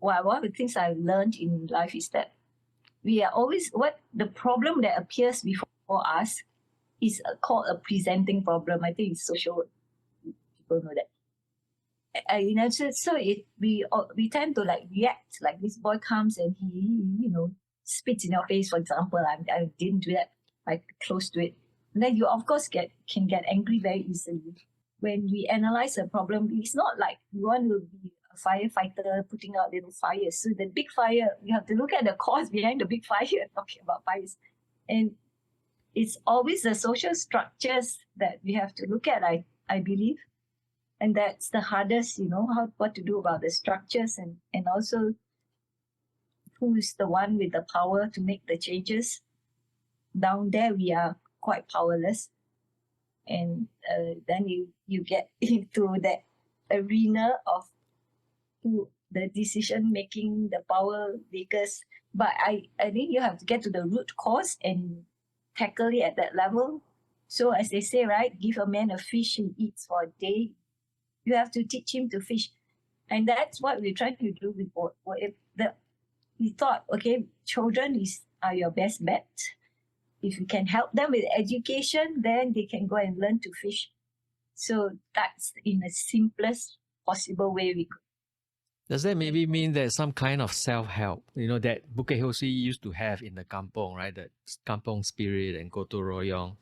one of the things I learned in life is that we are always, what the problem that appears before us is called a presenting problem. I think it's social work. People know that. We tend to like react, like this boy comes and he spits in your face, for example. I didn't do that, like close to it. And then you of course can get angry very easily. When we analyze a problem, it's not like you want to be a firefighter putting out little fires. So the big fire, you have to look at the cause behind the big fire, talking about fires. And it's always the social structures that we have to look at, I believe. And that's the hardest, what to do about the structures and also who's the one with the power to make the changes. Down there, we are quite powerless. And then you get into that arena of the decision making, the power makers. But I think you have to get to the root cause and tackle it at that level. So as they say, right, give a man a fish he eats for a day. You have to teach him to fish. And that's what we're trying to do with we thought, okay, children are your best bet. If we can help them with education, then they can go and learn to fish. So that's in the simplest possible way we could. Does that maybe mean there's some kind of self-help, that Bukit Ho Swee used to have in the kampong, right? That kampong spirit and gotong royong,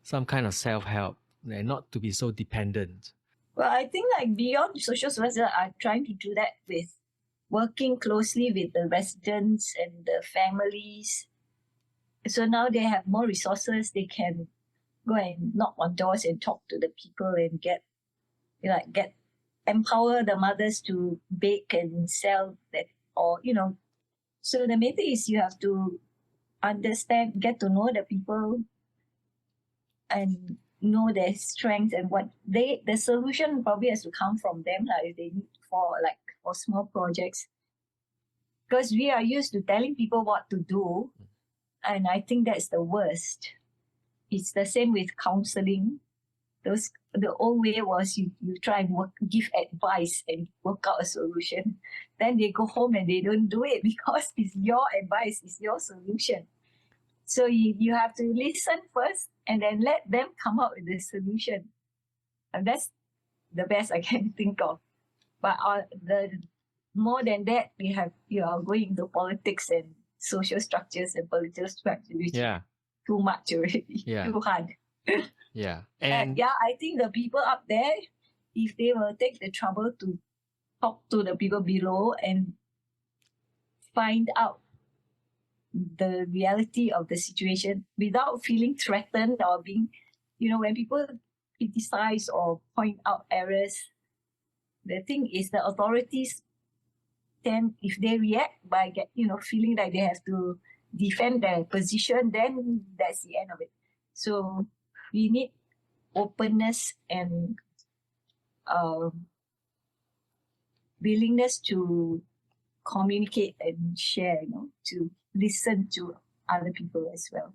some kind of self-help and not to be so dependent. Well, I think like beyond social services are trying to do that with working closely with the residents and the families. So now they have more resources. They can go and knock on doors and talk to the people and empower the mothers to bake and sell that, or So the main thing is you have to understand, get to know the people, and know their strengths and what the solution probably has to come from them, if they need for small projects. Because we are used to telling people what to do, and I think that's the worst. It's the same with counseling. The old way was you try and give advice and work out a solution. Then they go home and they don't do it because it's your advice, it's your solution. So you have to listen first and then let them come up with the solution. And that's the best I can think of. But more than that, you are going into politics and social structures and political structures, which is too much already, too hard. Yeah. And I think the people up there, if they will take the trouble to talk to the people below and find out the reality of the situation without feeling threatened or being, when people criticize or point out errors, the thing is the authorities then, if they react by feeling like they have to defend their position, then that's the end of it. So we need openness and willingness to communicate and share, to listen to other people as well.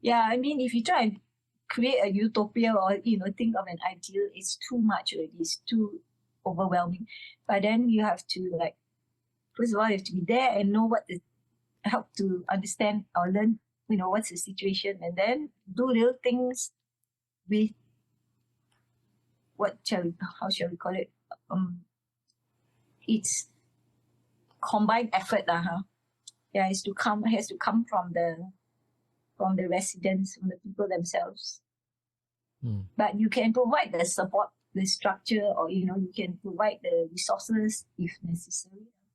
Yeah, I mean, if you try and create a utopia or, think of an ideal, it's too much already. It's too overwhelming. But then you have to, first of all, you have to be there and know help to understand or learn, what's the situation, and then do little things with how shall we call it? It's combined effort, Yeah, has to come from the residents, from the people themselves. But you can provide the support, the structure, or you can provide the resources if necessary.